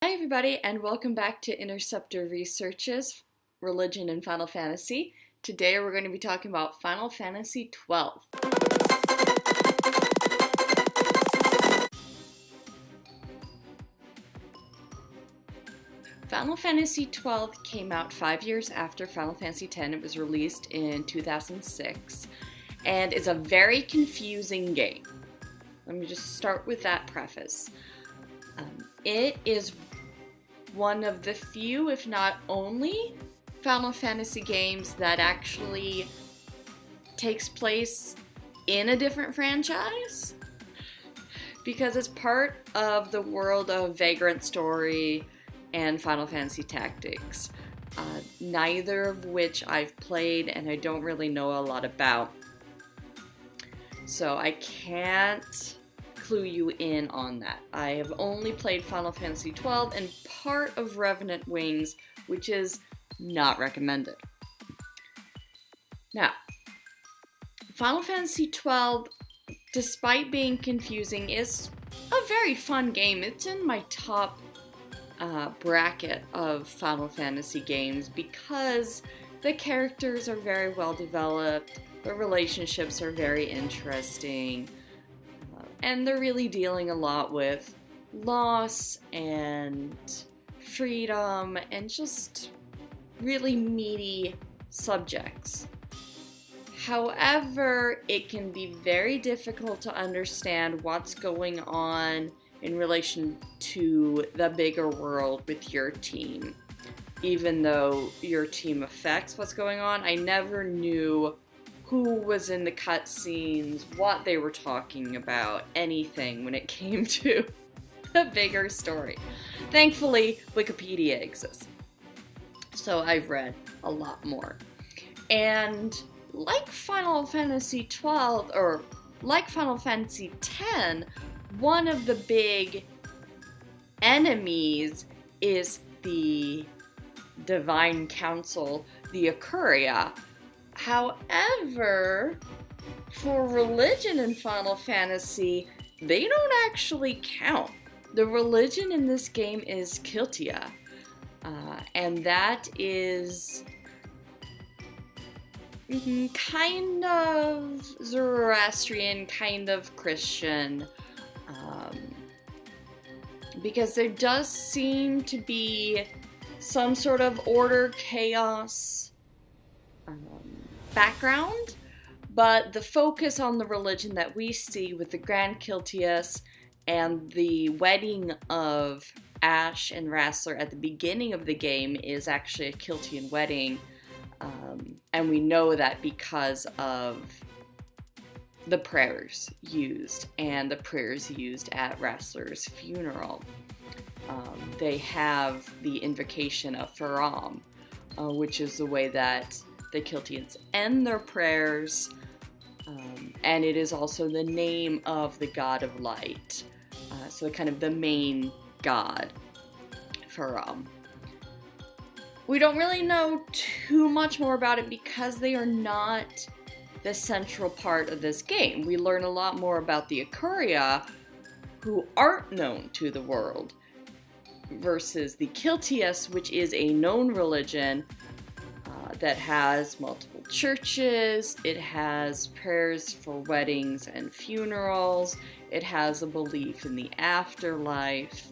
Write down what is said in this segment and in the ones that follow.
Hi everybody, and welcome back to Interceptor Research's Religion in Final Fantasy. Today we're going to be talking about Final Fantasy XII. Final Fantasy XII came out 5 years after Final Fantasy X. It was released in 2006, and it's a very confusing game. Let me just start with that preface. It is one of the few, if not only, Final Fantasy games that actually takes place in a different franchise, because it's part of the world of Vagrant Story and Final Fantasy Tactics, neither of which I've played and I don't really know a lot about. So I can't clue you in on that. I have only played Final Fantasy XII and part of Revenant Wings, which is not recommended. Now, Final Fantasy XII, despite being confusing, is a very fun game. It's in my top bracket of Final Fantasy games because the characters are very well developed, the relationships are very interesting, and they're really dealing a lot with loss and freedom and just really meaty subjects. However, it can be very difficult to understand what's going on in relation to the bigger world with your team. Even though your team affects what's going on, I never knew who was in the cutscenes, what they were talking about, anything when it came to the bigger story. Thankfully, Wikipedia exists, so I've read a lot more. And like Final Fantasy XII, or like Final Fantasy X, one of the big enemies is the Divine Council, the Acharya. However, for religion in Final Fantasy, they don't actually count. The religion in this game is Kiltia, and that is kind of Zoroastrian, kind of Christian, because there does seem to be some sort of order, chaos background, but the focus on the religion that we see with the Grand Kiltias and the wedding of Ash and Rassler at the beginning of the game is actually a Kiltian wedding, and we know that because of the prayers used and the prayers used at Rassler's funeral. They have the invocation of Faram, which is the way that the Kiltians end their prayers, and it is also the name of the god of light, so kind of the main god, Faram. We don't really know too much more about it because they are not the central part of this game. We learn a lot more about the Acharya, who aren't known to the world, versus the Kiltias, which is a known religion that has multiple churches, it has prayers for weddings and funerals, it has a belief in the afterlife,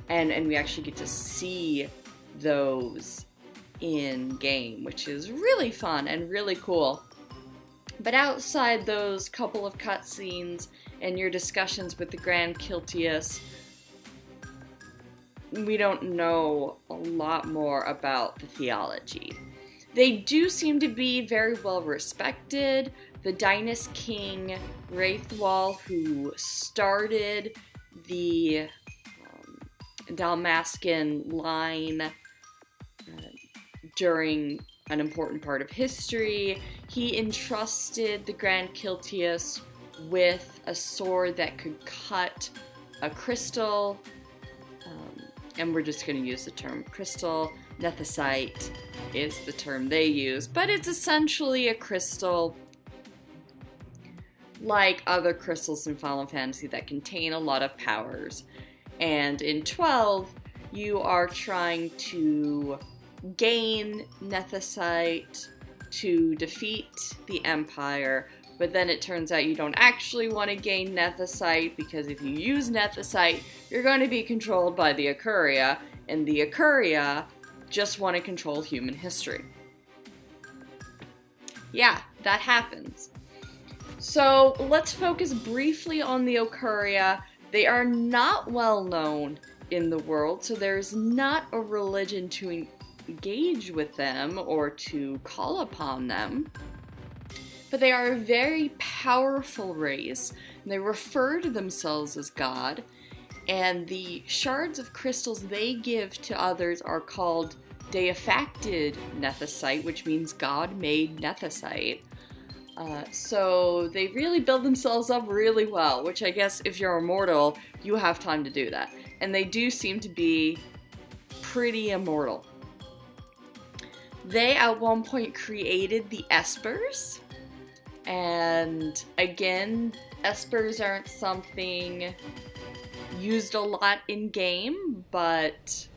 and we actually get to see those in game, which is really fun and really cool. But outside those couple of cutscenes and your discussions with the Grand Kiltias, we don't know a lot more about the theology. They do seem to be very well respected. The Dynas King Wraithwall, who started the Dalmascan line during an important part of history, he entrusted the Grand Kiltias with a sword that could cut a crystal, and we're just going to use the term crystal. Nethicite is the term they use, but it's essentially a crystal like other crystals in Final Fantasy that contain a lot of powers. And in 12, you are trying to gain Nethicite to defeat the Empire, but then it turns out you don't actually want to gain Nethicite, because if you use Nethicite, you're going to be controlled by the Acharya, and the Acharya just want to control human history. Yeah, that happens. So let's focus briefly on the Acharya. They are not well known in the world, so there's not a religion to engage with them or to call upon them. But they are a very powerful race, and they refer to themselves as God, and the shards of crystals they give to others are called deifacted Nethicite, which means God-made Nethicite. So they really build themselves up really well, which I guess if you're immortal, you have time to do that. And they do seem to be pretty immortal. They at one point created the Espers, and again, Espers aren't something used a lot in game, but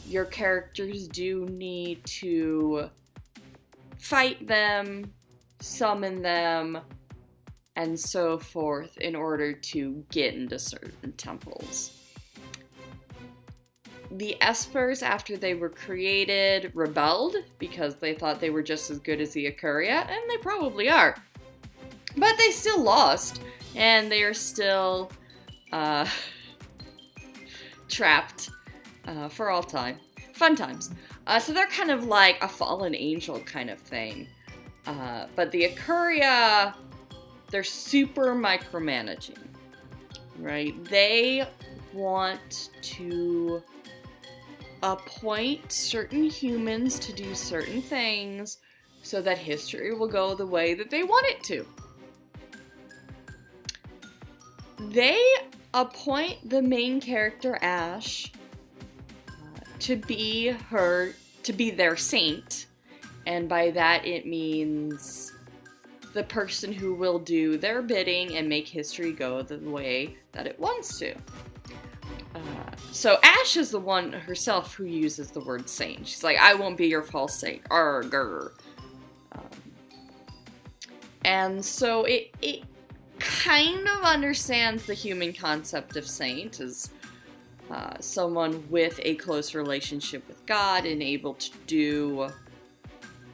your characters do need to fight them, summon them, and so forth in order to get into certain temples. The Espers, after they were created, rebelled because they thought they were just as good as the Acharya, and they probably are. But they still lost, and they are still trapped for all time. Fun times. So they're kind of like a fallen angel kind of thing. But the Acharya, they're super micromanaging, right? They want to appoint certain humans to do certain things so that history will go the way that they want it to. They appoint the main character, Ash, to be their saint, and by that it means the person who will do their bidding and make history go the way that it wants to. So Ash is the one herself who uses the word saint. She's like, I won't be your false saint. Arr. And so it kind of understands the human concept of saint as someone with a close relationship with God and able to do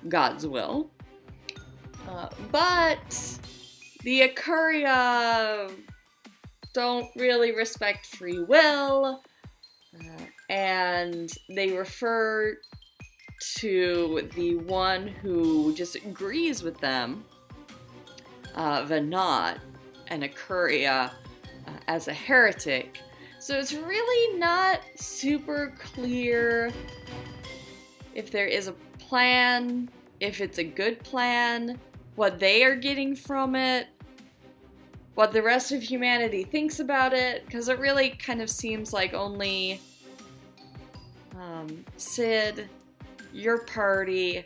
God's will. But the Acharya don't really respect free will, and they refer to the one who just agrees with them, Vanat, an Acharya, as a heretic. So it's really not super clear if there is a plan, if it's a good plan, what they are getting from it, what the rest of humanity thinks about it, because it really kind of seems like only Sid, your party,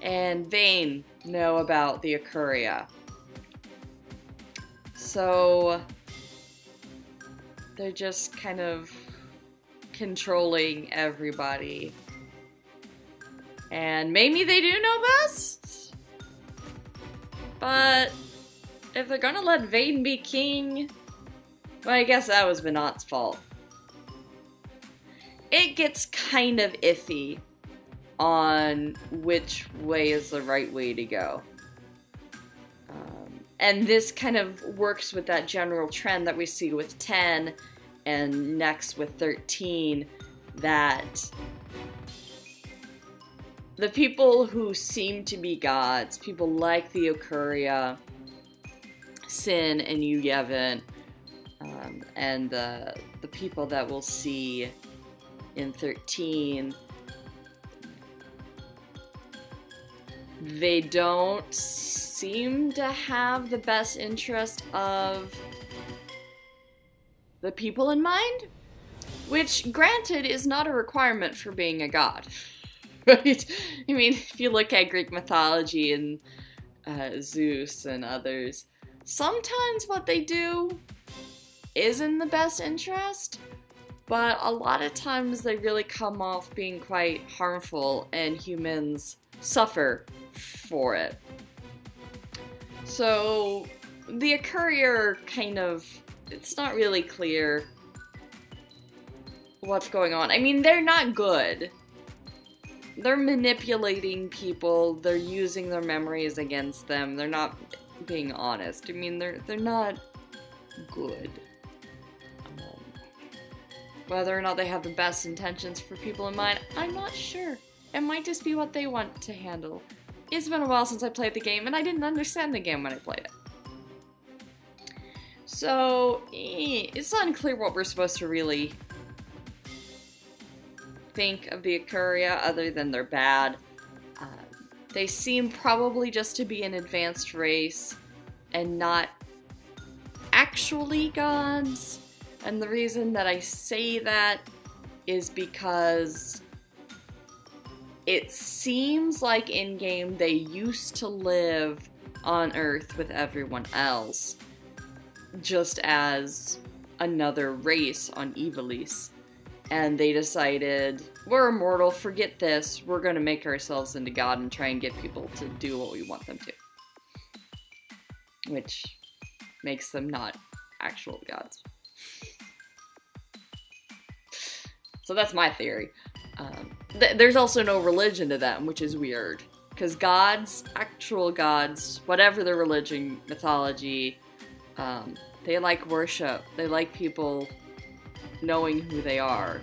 and Vane know about the Acharya. So they're just kind of controlling everybody. And maybe they do know best? But if they're gonna let Vane be king, well, I guess that was Vanat's fault. It gets kind of iffy on which way is the right way to go. And this kind of works with that general trend that we see with 10 and next with 13, that the people who seem to be gods, people like the Acharya, Sin and Yevon, and the people that we'll see in 13, they don't seem to have the best interest of the people in mind, which, granted, is not a requirement for being a god. Right? I mean, if you look at Greek mythology and Zeus and others, sometimes what they do is in the best interest, but a lot of times they really come off being quite harmful and humans suffer for it. So the Acharya kind of, it's not really clear what's going on. I mean, they're not good. They're manipulating people, they're using their memories against them, they're not being honest. I mean, they're not good. Whether or not they have the best intentions for people in mind, I'm not sure. It might just be what they want to handle. It's been a while since I played the game, and I didn't understand the game when I played it. So, it's unclear what we're supposed to really think of the Acharya, other than they're bad. They seem probably just to be an advanced race, and not actually gods. And the reason that I say that is because it seems like in-game they used to live on Earth with everyone else, just as another race on Ivalice. And they decided, we're immortal, forget this, we're gonna make ourselves into God and try and get people to do what we want them to. Which makes them not actual gods. So that's my theory. There's also no religion to them, which is weird. Because gods, actual gods, whatever their religion, mythology, they like worship. They like people knowing who they are.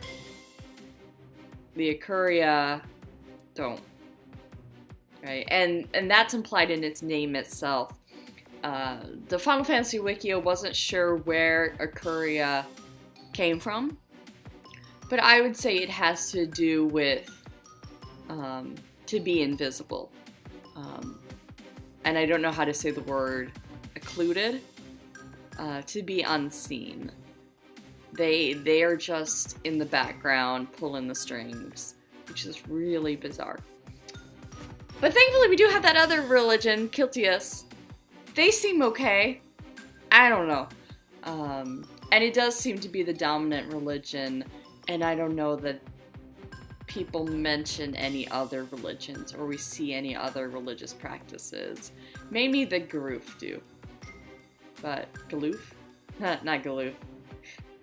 The Acharya don't. Right? And that's implied in its name itself. The Final Fantasy Wikia wasn't sure where Acharya came from. But I would say it has to do with to be invisible. And I don't know how to say the word occluded. To be unseen. They are just in the background pulling the strings, which is really bizarre. But thankfully we do have that other religion, Kiltius. They seem okay. I don't know. And it does seem to be the dominant religion. And I don't know that people mention any other religions or we see any other religious practices. Maybe the Garoof do. But Galoof? Not Galoof.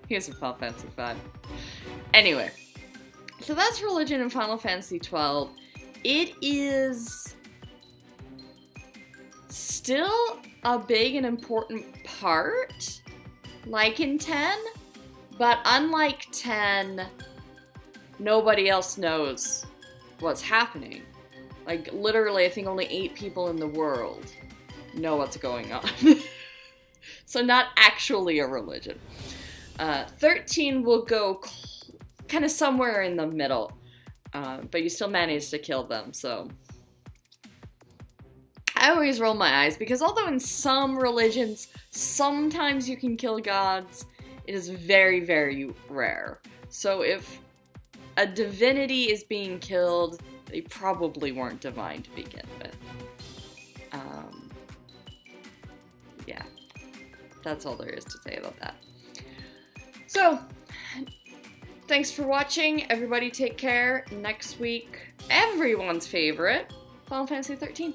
Here's some Final Fantasy V. Anyway, so that's religion in Final Fantasy XII. It is still a big and important part, like in 10. But unlike 10, nobody else knows what's happening. Like, literally, I think only 8 people in the world know what's going on. So not actually a religion. 13 will go kind of somewhere in the middle. But you still manage to kill them, so... I always roll my eyes, because although in some religions, sometimes you can kill gods, it is very, very rare. So if a divinity is being killed, they probably weren't divine to begin with. Yeah, that's all there is to say about that. So, thanks for watching. Everybody take care. Next week, everyone's favorite, Final Fantasy XIII.